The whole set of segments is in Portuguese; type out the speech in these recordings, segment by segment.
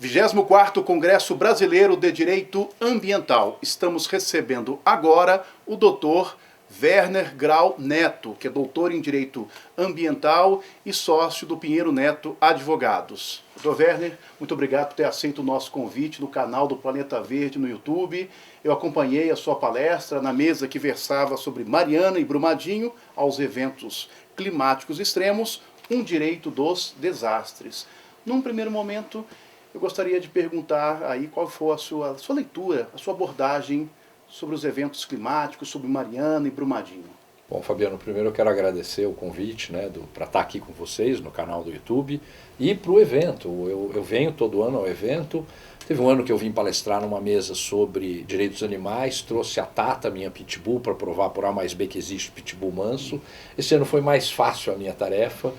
24º Congresso Brasileiro de Direito Ambiental. Estamos recebendo agora o Dr. Werner Grau Neto, que é doutor em Direito Ambiental e sócio do Pinheiro Neto Advogados. Dr. Werner, muito obrigado por ter aceito o nosso convite no canal do Planeta Verde no YouTube. Eu acompanhei a sua palestra na mesa que versava sobre Mariana e Brumadinho aos eventos climáticos extremos, um direito dos desastres. Num primeiro momento, eu gostaria de perguntar aí qual foi a sua leitura, a sua abordagem sobre os eventos climáticos, sobre Mariana e Brumadinho. Bom, Fabiano, primeiro eu quero agradecer o convite para estar aqui com vocês no canal do YouTube e para o evento. Eu venho todo ano ao evento. Teve um ano que eu vim palestrar numa mesa sobre direitos animais, trouxe a Tata, minha pitbull, para provar por A mais B que existe pitbull manso. Esse ano foi mais fácil a minha tarefa,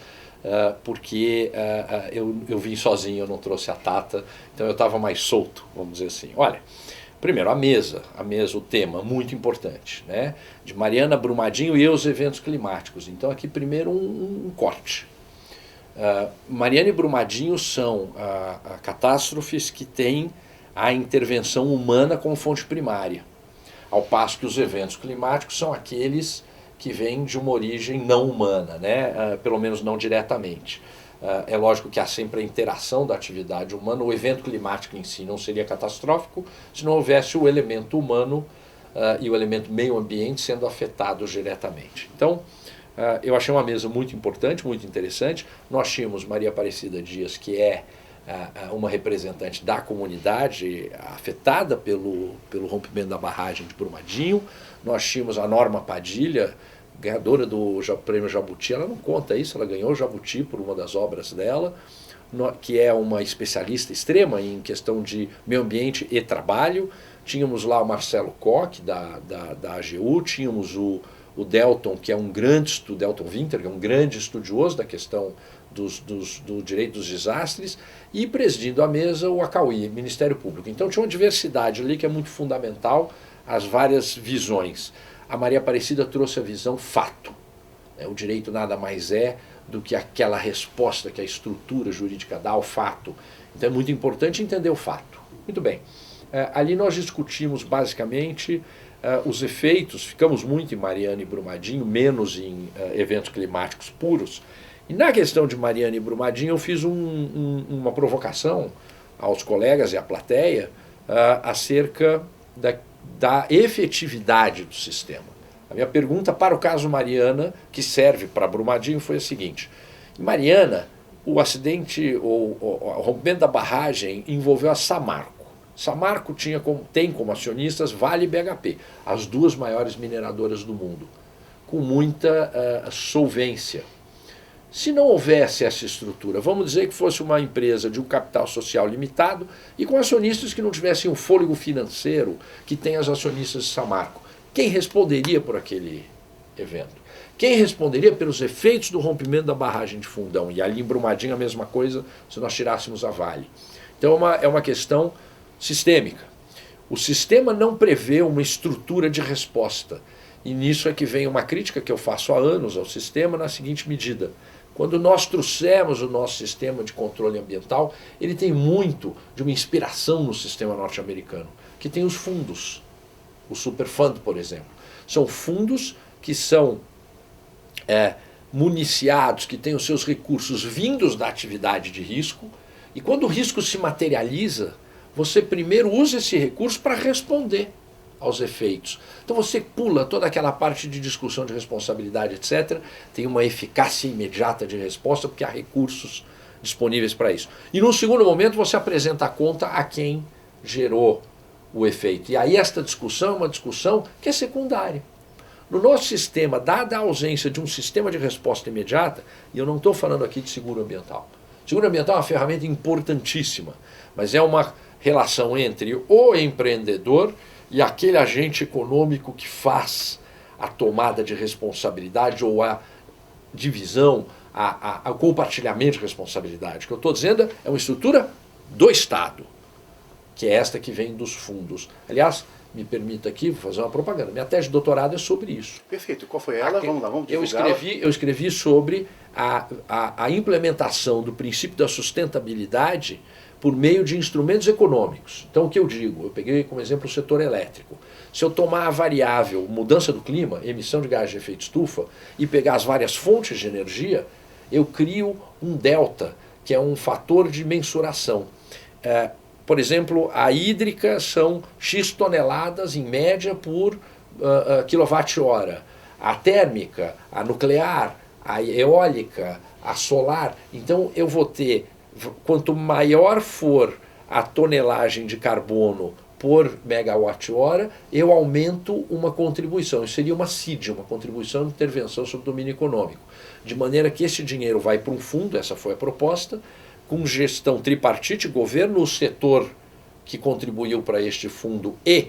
porque eu vim sozinho, eu não trouxe a Tata, então eu estava mais solto, vamos dizer assim. Olha, primeiro a mesa, o tema, muito importante, né? De Mariana, Brumadinho e os eventos climáticos. Então aqui primeiro um corte. Mariana e Brumadinho são catástrofes que têm a intervenção humana como fonte primária, ao passo que os eventos climáticos são aqueles que vêm de uma origem não humana, né? Pelo menos não diretamente. É lógico que há sempre a interação da atividade humana. O evento climático em si não seria catastrófico se não houvesse o elemento humano e o elemento meio ambiente sendo afetados diretamente. Então, eu achei uma mesa muito importante, muito interessante. Nós tínhamos Maria Aparecida Dias, que é uma representante da comunidade afetada pelo rompimento da barragem de Brumadinho. Nós tínhamos a Norma Padilha, ganhadora do Prêmio Jabuti. Ela não conta isso, ela ganhou o Jabuti por uma das obras dela, que é uma especialista extrema em questão de meio ambiente e trabalho. Tínhamos lá o Marcelo Koch, da AGU, tínhamos o Delton, que é um grande Delton Winter, que é um grande estudioso da questão do direito dos desastres, e presidindo a mesa o ACAUI, Ministério Público. Então tinha uma diversidade ali que é muito fundamental, as várias visões. A Maria Aparecida trouxe a visão fato. O direito nada mais é do que aquela resposta que a estrutura jurídica dá ao fato. Então é muito importante entender o fato. Muito bem. Ali nós discutimos basicamente os efeitos, ficamos muito em Mariana e Brumadinho, menos em eventos climáticos puros. E na questão de Mariana e Brumadinho eu fiz uma provocação aos colegas e à plateia acerca da efetividade do sistema. A minha pergunta para o caso Mariana, que serve para Brumadinho, foi a seguinte. Em Mariana, o acidente, o rompimento da barragem envolveu a Samarco. Samarco tem como acionistas Vale e BHP, as duas maiores mineradoras do mundo, com muita solvência. Se não houvesse essa estrutura, vamos dizer que fosse uma empresa de um capital social limitado e com acionistas que não tivessem um fôlego financeiro que tem as acionistas de Samarco, quem responderia por aquele evento? Quem responderia pelos efeitos do rompimento da barragem de Fundão? E ali em Brumadinho a mesma coisa se nós tirássemos a Vale. Então é uma questão sistêmica. O sistema não prevê uma estrutura de resposta. E nisso é que vem uma crítica que eu faço há anos ao sistema na seguinte medida. Quando nós trouxemos o nosso sistema de controle ambiental, ele tem muito de uma inspiração no sistema norte-americano, que tem os fundos. O Superfund, por exemplo. São fundos que são municiados, que têm os seus recursos vindos da atividade de risco, e quando o risco se materializa, você primeiro usa esse recurso para responder aos efeitos. Então você pula toda aquela parte de discussão de responsabilidade, etc. Tem uma eficácia imediata de resposta porque há recursos disponíveis para isso. E num segundo momento você apresenta a conta a quem gerou o efeito. E aí esta discussão é uma discussão que é secundária. No nosso sistema, dada a ausência de um sistema de resposta imediata, e eu não estou falando aqui de seguro ambiental. Seguro ambiental é uma ferramenta importantíssima, mas é uma relação entre o empreendedor e aquele agente econômico que faz a tomada de responsabilidade ou a divisão, a compartilhamento de responsabilidade. O que eu estou dizendo é uma estrutura do Estado, que é esta que vem dos fundos. Aliás, me permita aqui fazer uma propaganda. Minha tese de doutorado é sobre isso. Perfeito. Qual foi ela? Vamos lá, vamos eu escrevi sobre a implementação do princípio da sustentabilidade por meio de instrumentos econômicos. Então o que eu digo? Eu peguei como exemplo o setor elétrico. Se eu tomar a variável mudança do clima, emissão de gás de efeito estufa, e pegar as várias fontes de energia, eu crio um delta, que é um fator de mensuração. Por exemplo, a hídrica são X toneladas em média por quilowatt-hora. A térmica, a nuclear, a eólica, a solar. Então eu vou ter, quanto maior for a tonelagem de carbono por megawatt-hora, eu aumento uma contribuição. Isso seria uma CID, uma contribuição de intervenção sobre o domínio econômico. De maneira que esse dinheiro vai para um fundo, essa foi a proposta, com gestão tripartite, governo, o setor que contribuiu para este fundo e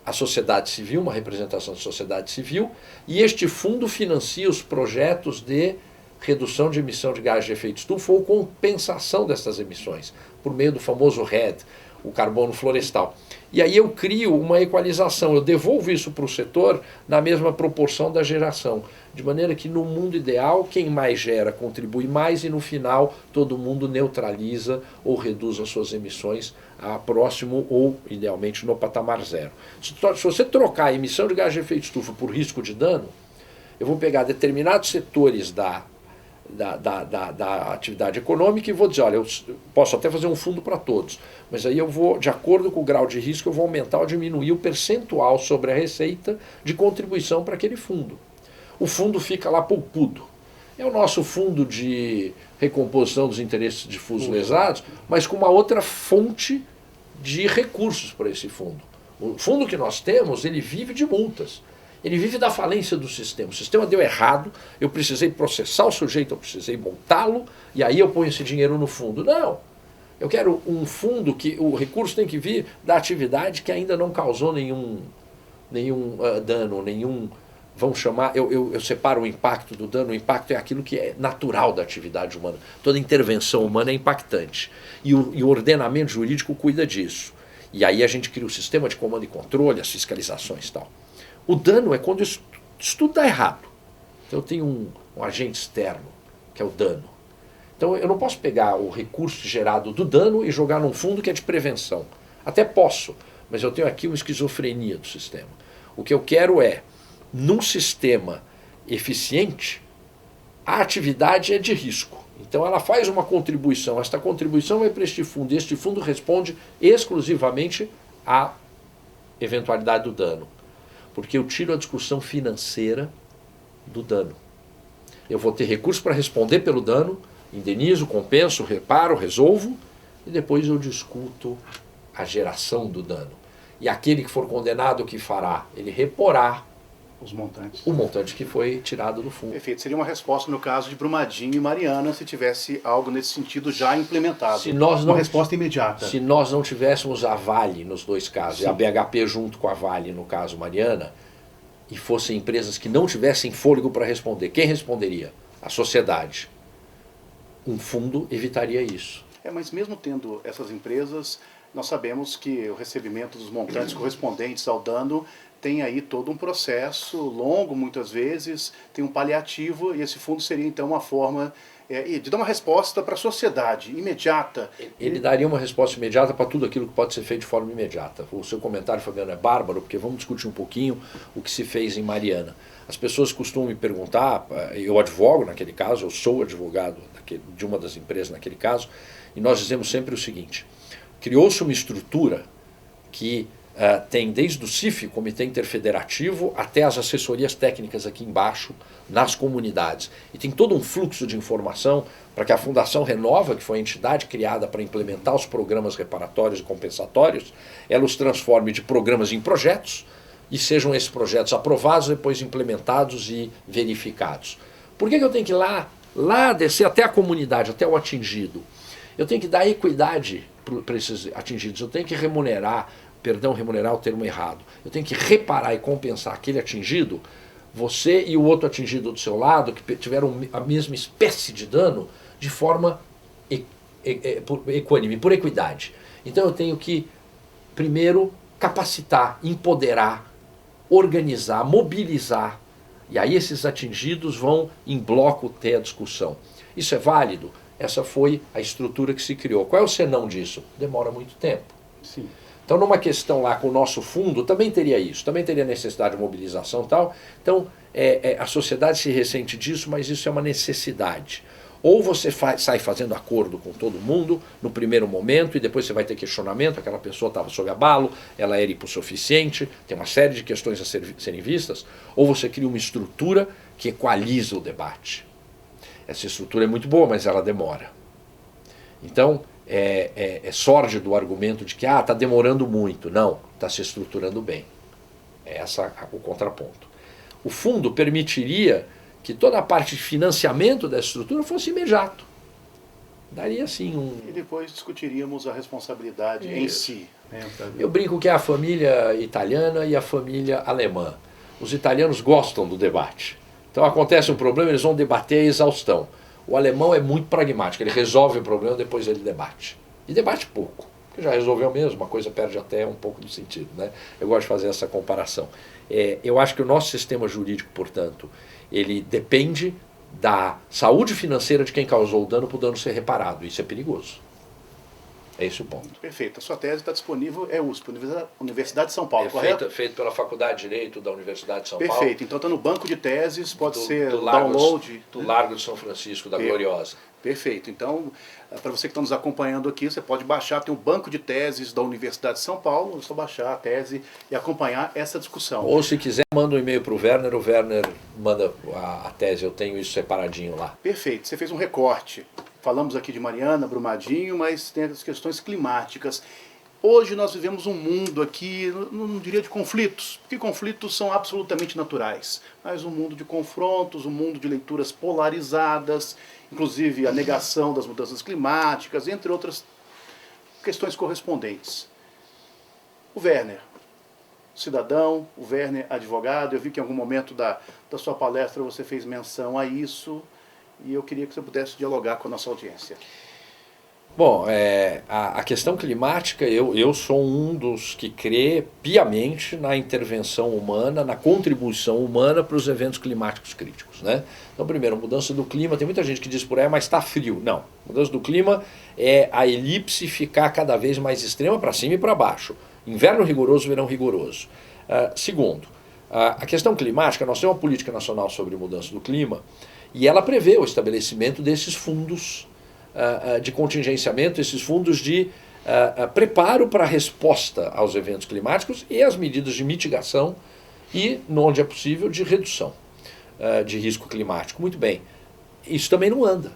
a sociedade civil, uma representação da sociedade civil, e este fundo financia os projetos de redução de emissão de gás de efeito estufa ou compensação dessas emissões, por meio do famoso RED, o carbono florestal. E aí eu crio uma equalização, eu devolvo isso para o setor na mesma proporção da geração, de maneira que no mundo ideal quem mais gera contribui mais e no final todo mundo neutraliza ou reduz as suas emissões a próximo ou idealmente no patamar zero. Se você trocar a emissão de gás de efeito estufa por risco de dano, eu vou pegar determinados setores da atividade econômica e vou dizer, olha, eu posso até fazer um fundo para todos, mas aí eu vou, de acordo com o grau de risco, eu vou aumentar ou diminuir o percentual sobre a receita de contribuição para aquele fundo. O fundo fica lá poupudo. É o nosso fundo de recomposição dos interesses difusos lesados, mas com uma outra fonte de recursos para esse fundo. O fundo que nós temos, ele vive de multas. Ele vive da falência do sistema. O sistema deu errado, eu precisei processar o sujeito, eu precisei montá-lo, e aí eu ponho esse dinheiro no fundo. Não, eu quero um fundo que o recurso tem que vir da atividade que ainda não causou nenhum dano, vamos chamar, eu separo o impacto do dano. O impacto é aquilo que é natural da atividade humana. Toda intervenção humana é impactante. E o ordenamento jurídico cuida disso. E aí a gente cria o sistema de comando e controle, as fiscalizações e tal. O dano é quando isso tudo dá errado. Então eu tenho um agente externo, que é o dano. Então eu não posso pegar o recurso gerado do dano e jogar num fundo que é de prevenção. Até posso, mas eu tenho aqui uma esquizofrenia do sistema. O que eu quero é, num sistema eficiente, a atividade é de risco. Então ela faz uma contribuição, esta contribuição vai para este fundo, e este fundo responde exclusivamente à eventualidade do dano. Porque eu tiro a discussão financeira do dano. Eu vou ter recursos para responder pelo dano, indenizo, compenso, reparo, resolvo, e depois eu discuto a geração do dano. E aquele que for condenado, o que fará? Ele reporá os montantes. O montante que foi tirado do fundo. Perfeito. Seria uma resposta no caso de Brumadinho e Mariana, se tivesse algo nesse sentido já implementado. Uma resposta imediata. Se nós não tivéssemos a Vale nos dois casos, e a BHP junto com a Vale no caso Mariana, e fossem empresas que não tivessem fôlego para responder, quem responderia? A sociedade. Um fundo evitaria isso. Mas mesmo tendo essas empresas, nós sabemos que o recebimento dos montantes correspondentes ao dano tem aí todo um processo longo, muitas vezes, tem um paliativo, e esse fundo seria então uma forma de dar uma resposta para a sociedade, imediata. Ele daria uma resposta imediata para tudo aquilo que pode ser feito de forma imediata. O seu comentário, Fabiano, é bárbaro, porque vamos discutir um pouquinho o que se fez em Mariana. As pessoas costumam me perguntar, eu advogo naquele caso, eu sou advogado de uma das empresas naquele caso, e nós dizemos sempre o seguinte: criou-se uma estrutura que tem desde o CIF, Comitê Interfederativo, até as assessorias técnicas aqui embaixo, nas comunidades. E tem todo um fluxo de informação para que a Fundação Renova, que foi a entidade criada para implementar os programas reparatórios e compensatórios, ela os transforme de programas em projetos, e sejam esses projetos aprovados, depois implementados e verificados. Por que eu tenho que ir lá descer até a comunidade, até o atingido? Eu tenho que dar equidade para esses atingidos, eu tenho que remunerar é o termo errado. Eu tenho que reparar e compensar aquele atingido, você e o outro atingido do seu lado, que tiveram a mesma espécie de dano, de forma equânime, por equidade. Então eu tenho que, primeiro, capacitar, empoderar, organizar, mobilizar, e aí esses atingidos vão em bloco ter a discussão. Isso é válido? essa foi a estrutura que se criou. Qual é o senão disso? Demora muito tempo. Sim. Então, numa questão lá com o nosso fundo, também teria isso, também teria necessidade de mobilização e tal. Então, a sociedade se ressente disso, mas isso é uma necessidade. Ou você sai fazendo acordo com todo mundo no primeiro momento e depois você vai ter questionamento, aquela pessoa estava sob abalo, ela era hipossuficiente, tem uma série de questões a serem vistas, ou você cria uma estrutura que equaliza o debate. Essa estrutura é muito boa, mas ela demora. Então, é sórdido o argumento de que está demorando muito. Não, está se estruturando bem. É essa o contraponto. O fundo permitiria que toda a parte de financiamento dessa estrutura fosse imediato. Daria assim E depois discutiríamos a responsabilidade em si. Eu brinco que é a família italiana e a família alemã. Os italianos gostam do debate. Então acontece um problema, eles vão debater a exaustão. O alemão é muito pragmático, ele resolve o problema, depois ele debate. E debate pouco, porque já resolveu mesmo, a coisa perde até um pouco do sentido, né? Eu gosto de fazer essa comparação. Eu acho que o nosso sistema jurídico, portanto, ele depende da saúde financeira de quem causou o dano para o dano ser reparado. Isso é perigoso. É esse o ponto. Perfeito. A sua tese está disponível, é USP, Universidade de São Paulo, correto? Feito pela Faculdade de Direito da Universidade de São Paulo. Perfeito. Então está no banco de teses, pode ser Largo download. Do Largo de São Francisco, da Gloriosa. Perfeito. Então, para você que está nos acompanhando aqui, você pode baixar, tem um banco de teses da Universidade de São Paulo, é só baixar a tese e acompanhar essa discussão. Ou se quiser, manda um e-mail para o Werner manda a tese, eu tenho isso separadinho lá. Perfeito. Você fez um recorte. Falamos aqui de Mariana, Brumadinho, mas tem as questões climáticas. Hoje nós vivemos um mundo aqui, não diria de conflitos, porque conflitos são absolutamente naturais, mas um mundo de confrontos, um mundo de leituras polarizadas, inclusive a negação das mudanças climáticas, entre outras questões correspondentes. O Werner, cidadão, o Werner, advogado, eu vi que em algum momento da sua palestra você fez menção a isso, e eu queria que você pudesse dialogar com a nossa audiência. Bom, a questão climática, eu sou um dos que crê piamente na intervenção humana, na contribuição humana para os eventos climáticos críticos, né? Então, primeiro, mudança do clima, tem muita gente que diz por aí, mas está frio. Não, mudança do clima é a elipse ficar cada vez mais extrema para cima e para baixo. Inverno rigoroso, verão rigoroso. Segundo, a questão climática, nós temos uma política nacional sobre mudança do clima, e ela prevê o estabelecimento desses fundos de contingenciamento, esses fundos de preparo para a resposta aos eventos climáticos e as medidas de mitigação e, onde é possível, de redução de risco climático. Muito bem, isso também não anda.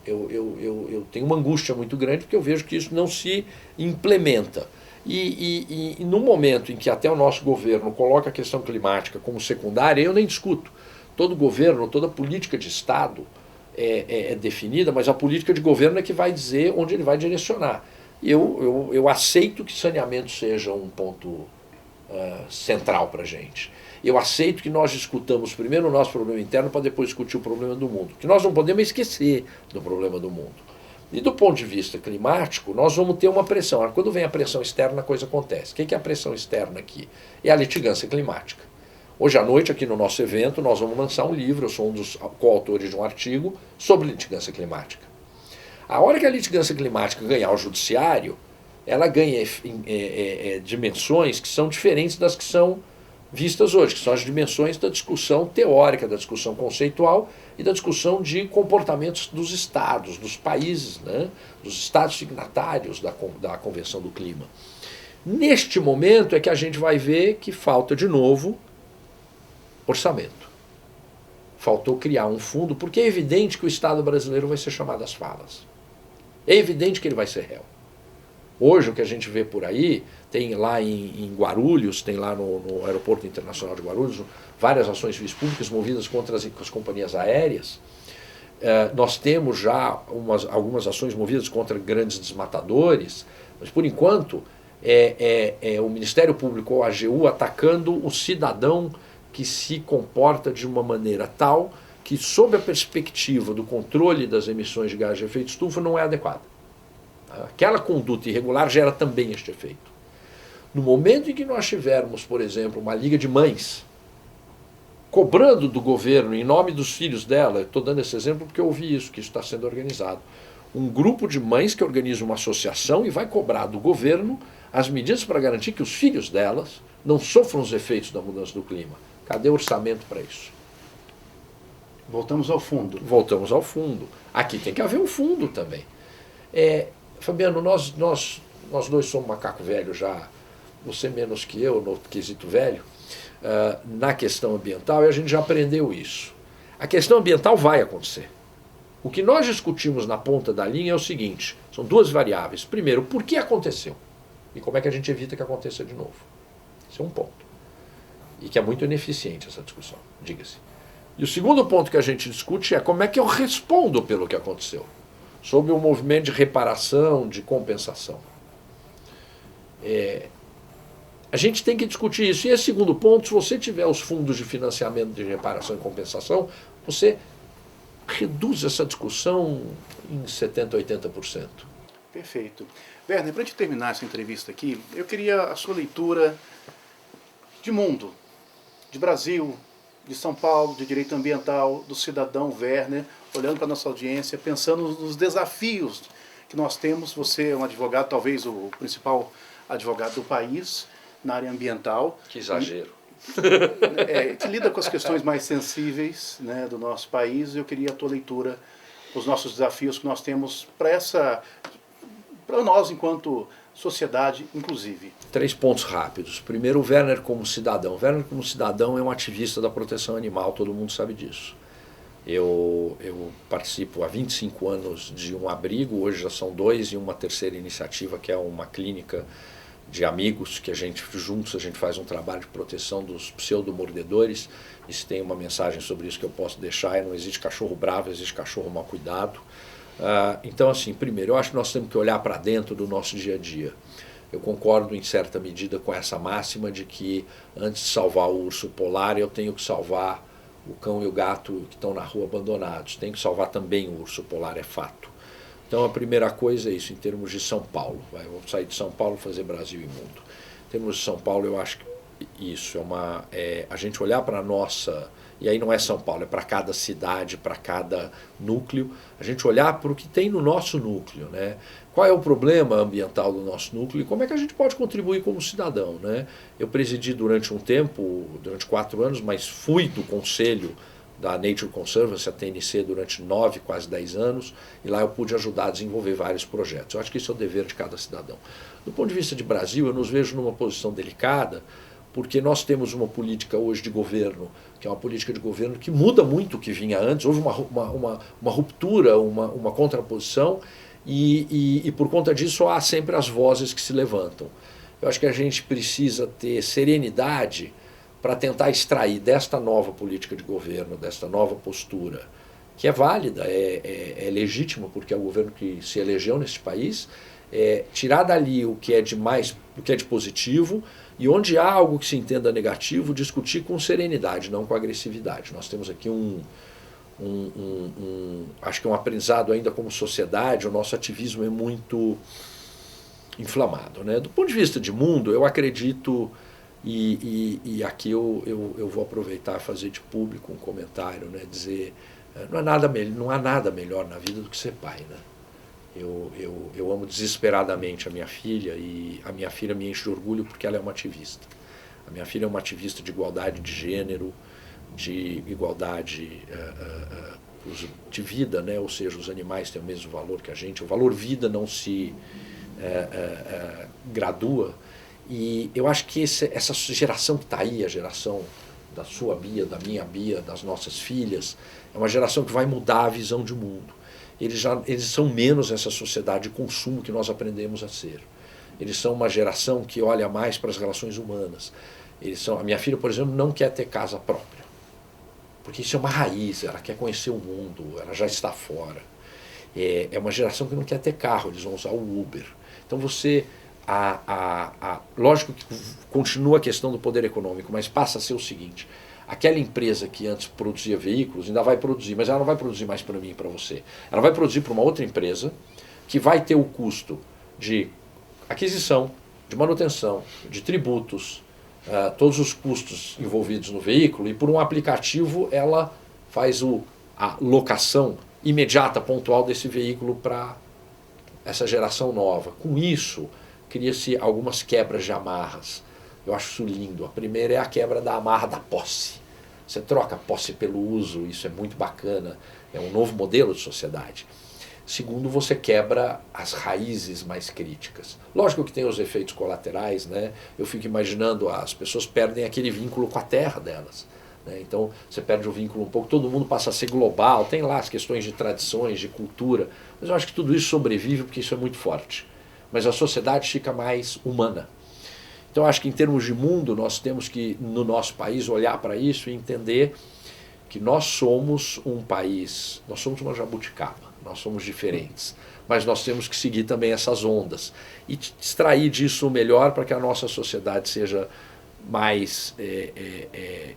Eu tenho uma angústia muito grande porque eu vejo que isso não se implementa. E no momento em que até o nosso governo coloca a questão climática como secundária, eu nem discuto. Todo governo, toda política de Estado é definida, mas a política de governo é que vai dizer onde ele vai direcionar. Eu aceito que saneamento seja um ponto central para a gente. Eu aceito que nós discutamos primeiro o nosso problema interno para depois discutir o problema do mundo. Que nós não podemos esquecer do problema do mundo. E do ponto de vista climático, nós vamos ter uma pressão. Quando vem a pressão externa, a coisa acontece. O que é a pressão externa aqui? É a litigância climática. Hoje à noite, aqui no nosso evento, nós vamos lançar um livro, eu sou um dos coautores de um artigo sobre litigância climática. A hora que a litigância climática ganhar o judiciário, ela ganha dimensões que são diferentes das que são vistas hoje, que são as dimensões da discussão teórica, da discussão conceitual e da discussão de comportamentos dos estados, dos países, né? Dos estados signatários da Convenção do Clima. Neste momento é que a gente vai ver que falta de novo orçamento. Faltou criar um fundo, porque é evidente que o Estado brasileiro vai ser chamado às falas. É evidente que ele vai ser réu. Hoje o que a gente vê por aí, tem lá em Guarulhos, tem lá no Aeroporto Internacional de Guarulhos, várias ações civis públicas movidas contra as companhias aéreas. Nós temos já algumas ações movidas contra grandes desmatadores, mas por enquanto o Ministério Público ou a AGU atacando o cidadão que se comporta de uma maneira tal que, sob a perspectiva do controle das emissões de gás de efeito estufa, não é adequada. Aquela conduta irregular gera também este efeito. No momento em que nós tivermos, por exemplo, uma liga de mães cobrando do governo, em nome dos filhos dela, estou dando esse exemplo porque eu ouvi isso, que isso está sendo organizado, um grupo de mães que organiza uma associação e vai cobrar do governo as medidas para garantir que os filhos delas não sofram os efeitos da mudança do clima. Cadê o orçamento para isso? Voltamos ao fundo. Voltamos ao fundo. Aqui tem que haver um fundo também. Fabiano, nós dois somos macaco velho já, você menos que eu, no quesito velho, na questão ambiental, e a gente já aprendeu isso. A questão ambiental vai acontecer. O que nós discutimos na ponta da linha é o seguinte, são duas variáveis. Primeiro, por que aconteceu? E como é que a gente evita que aconteça de novo? Esse é um ponto. E que é muito ineficiente essa discussão, diga-se. E o segundo ponto que a gente discute é como é que eu respondo pelo que aconteceu, sob um movimento de reparação, de compensação. A gente tem que discutir isso. E esse segundo ponto, se você tiver os fundos de financiamento de reparação e compensação, você reduz essa discussão em 70%, 80%. Perfeito. Werner, para a gente terminar essa entrevista aqui, eu queria a sua leitura de mundo, de Brasil, de São Paulo, de direito ambiental, do cidadão Werner, olhando para a nossa audiência, pensando nos desafios que nós temos. Você é um advogado, talvez o principal advogado do país na área ambiental. Que exagero. Que lida com as questões mais sensíveis, né, do nosso país. Eu queria a tua leitura, os nossos desafios que nós temos para nós enquanto sociedade, inclusive. 3 pontos rápidos. Primeiro, o Werner como cidadão. O Werner como cidadão é um ativista da proteção animal, todo mundo sabe disso. Eu participo há 25 anos de um abrigo, hoje já são 2, e uma terceira iniciativa que é uma clínica de amigos que juntos a gente faz um trabalho de proteção dos pseudomordedores. E se tem uma mensagem sobre isso que eu posso deixar, não existe cachorro bravo, existe cachorro mal cuidado. Então, assim, primeiro, eu acho que nós temos que olhar para dentro do nosso dia a dia. Eu concordo em certa medida com essa máxima de que antes de salvar o urso polar, eu tenho que salvar o cão e o gato que estão na rua abandonados. Tenho que salvar também o urso polar, é fato. Então a primeira coisa é isso, em termos de São Paulo. Vou sair de São Paulo e fazer Brasil e mundo. Em termos de São Paulo, eu acho que isso a gente olhar para a nossa... E aí não é São Paulo, é para cada cidade, para cada núcleo. A gente olhar para o que tem no nosso núcleo, né? Qual é o problema ambiental do nosso núcleo e como é que a gente pode contribuir como cidadão, né? Eu presidi durante um tempo, durante 4 anos, mas fui do conselho da Nature Conservancy, a TNC, durante 9, quase 10 anos, e lá eu pude ajudar a desenvolver vários projetos. Eu acho que isso é o dever de cada cidadão. Do ponto de vista de Brasil, eu nos vejo numa posição delicada, porque nós temos uma política hoje de governo, que é uma política de governo que muda muito o que vinha antes, houve uma ruptura, uma contraposição, e por conta disso há sempre as vozes que se levantam. Eu acho que a gente precisa ter serenidade para tentar extrair desta nova política de governo, desta nova postura, que é válida, é legítima, porque é o governo que se elegeu nesse país, tirar dali o que é de positivo, e onde há algo que se entenda negativo, discutir com serenidade, não com agressividade. Nós temos aqui acho que um aprendizado ainda como sociedade, o nosso ativismo é muito inflamado, né? Do ponto de vista de mundo, eu acredito, e aqui eu vou aproveitar e fazer de público um comentário, né? Dizer, não há nada melhor na vida do que ser pai, né? Eu amo desesperadamente a minha filha, e a minha filha me enche de orgulho porque ela é uma ativista. A minha filha é uma ativista de igualdade de gênero, de igualdade de vida, né? Ou seja, os animais têm o mesmo valor que a gente, o valor vida não se gradua, e eu acho que essa geração que está aí, a geração da sua Bia, da minha Bia, das nossas filhas, é uma geração que vai mudar a visão de mundo. Eles são menos essa sociedade de consumo que nós aprendemos a ser. Eles são uma geração que olha mais para as relações humanas. A minha filha, por exemplo, não quer ter casa própria, porque isso é uma raiz, ela quer conhecer o mundo, ela já está fora. É uma geração que não quer ter carro, eles vão usar o Uber. Então lógico que continua a questão do poder econômico, mas passa a ser o seguinte: aquela empresa que antes produzia veículos ainda vai produzir, mas ela não vai produzir mais para mim e para você. Ela vai produzir para uma outra empresa que vai ter o custo de aquisição, de manutenção, de tributos, todos os custos envolvidos no veículo, e por um aplicativo ela faz a locação imediata, pontual desse veículo para essa geração nova. Com isso, cria-se algumas quebras de amarras. Eu acho isso lindo. A primeira é a quebra da amarra da posse. Você troca a posse pelo uso, isso é muito bacana, é um novo modelo de sociedade. Segundo, você quebra as raízes mais críticas. Lógico que tem os efeitos colaterais, né? Eu fico imaginando, as pessoas perdem aquele vínculo com a terra delas, né? Então você perde o vínculo um pouco, todo mundo passa a ser global, tem lá as questões de tradições, de cultura, mas eu acho que tudo isso sobrevive porque isso é muito forte. Mas a sociedade fica mais humana. Então eu acho que em termos de mundo nós temos que, no nosso país, olhar para isso e entender que nós somos um país, nós somos uma jabuticaba. Nós somos diferentes, mas nós temos que seguir também essas ondas e extrair disso o melhor para que a nossa sociedade seja mais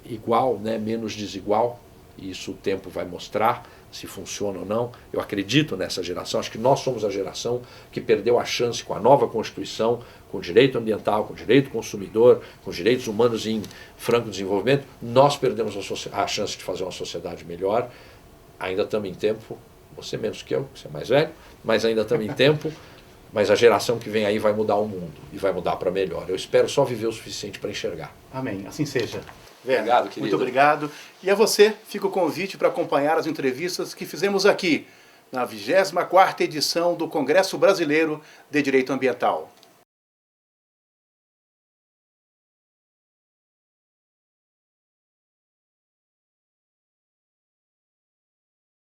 igual, né, menos desigual. E isso o tempo vai mostrar se funciona ou não. Eu acredito nessa geração, acho que nós somos a geração que perdeu a chance com a nova Constituição, com o direito ambiental, com o direito consumidor, com os direitos humanos em franco desenvolvimento. Nós perdemos a chance de fazer uma sociedade melhor. Ainda estamos em tempo. Você menos que eu, você é mais velho, mas ainda estamos em tempo, mas a geração que vem aí vai mudar o mundo e vai mudar para melhor. Eu espero só viver o suficiente para enxergar. Amém, assim seja. Obrigado, querido. Muito obrigado. E a você, fica o convite para acompanhar as entrevistas que fizemos aqui, na 24ª edição do Congresso Brasileiro de Direito Ambiental.